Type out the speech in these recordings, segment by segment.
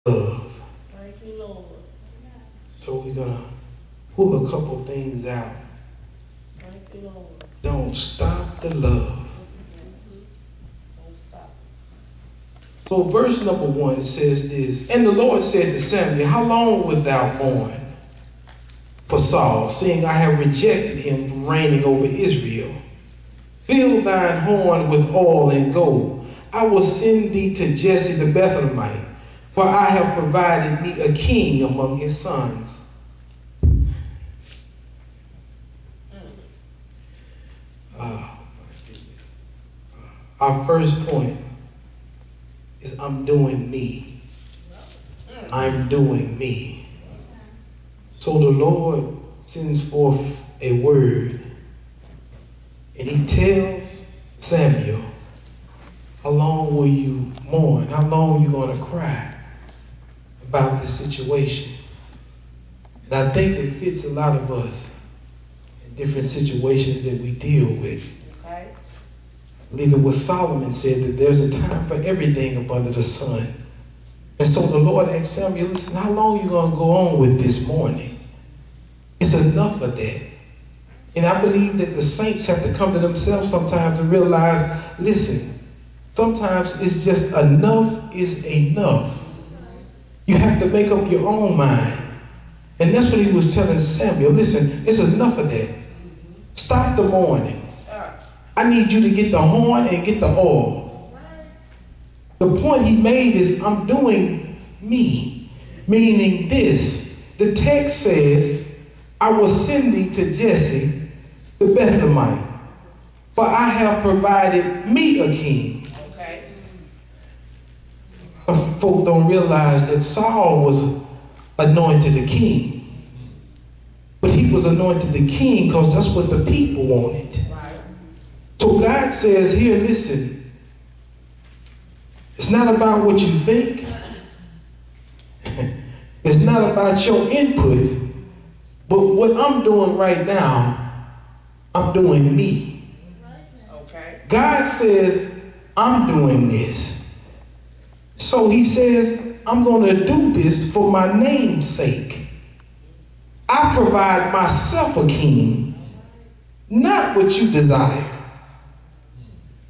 love. Thank you, Lord. So we're going to pull a couple things out. Thank you, Lord. Don't stop the love. Don't stop. So verse number 1 says this, and the Lord said to Samuel, how long wilt thou mourn for Saul, seeing I have rejected him from reigning over Israel? Fill thine horn with oil and go. I will send thee to Jesse the Bethlehemite, for I have provided me a king among his sons. Our first point is I'm doing me. I'm doing me. So the Lord sends forth a word, and he tells Samuel, how long will you mourn? How long are you going to cry about this situation? And I think it fits a lot of us in different situations that we deal with. Okay. I believe it was Solomon said that there's a time for everything up under the sun. And so the Lord asked Samuel, listen, how long are you going to go on with this mourning? It's enough of that. And I believe that the saints have to come to themselves sometimes and realize, listen, sometimes it's just enough is enough. You have to make up your own mind. And that's what he was telling Samuel. Listen, it's enough of that. Stop the mourning. I need you to get the horn and get the oil. The point he made is, I'm doing me. Meaning this. The text says, I will send thee to Jesse the Bethlehemite, for I have provided me a king. Okay. Folk don't realize that Saul was anointed the king. But he was anointed the king because that's what the people wanted. Right. So God says here, listen, it's not about what you think. It's not about your input. But what I'm doing right now, I'm doing me. Okay. God says, I'm doing this. So he says, I'm going to do this for my name's sake. I provide myself a king, not what you desire,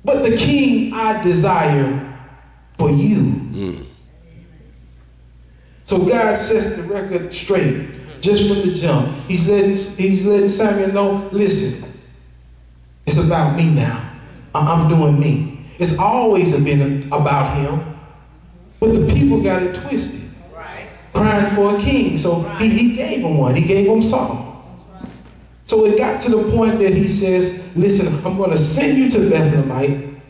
but the king I desire for you. So God sets the record straight just from the jump. He's letting Samuel know, listen, it's about me now. I'm doing me. It's always been about him, but the people got it twisted. Right. Crying for a king. So he gave him one. He gave him Saul. So it got to the point that he says, listen, I'm going to send you to Bethlehemite,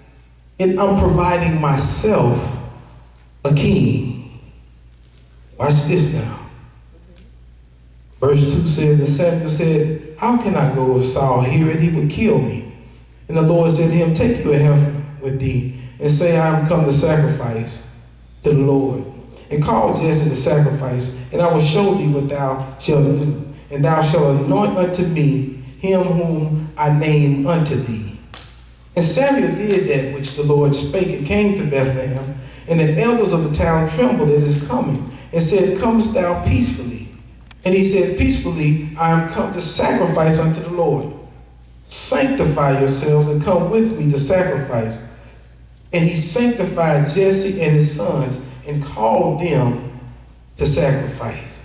and I'm providing myself a king. Watch this now. Verse 2 says, and Samuel said, how can I go if Saul hear it? He would kill me. And the Lord said to him, take you a heifer with thee, and say, I am come to sacrifice to the Lord. And call Jesse to sacrifice, and I will show thee what thou shalt do. And thou shalt anoint unto me him whom I name unto thee. And Samuel did that which the Lord spake, and came to Bethlehem. And the elders of the town trembled at his coming, and said, comest thou peacefully? And he said, peacefully, I am come to sacrifice unto the Lord. Sanctify yourselves and come with me to sacrifice. And he sanctified Jesse and his sons and called them to sacrifice.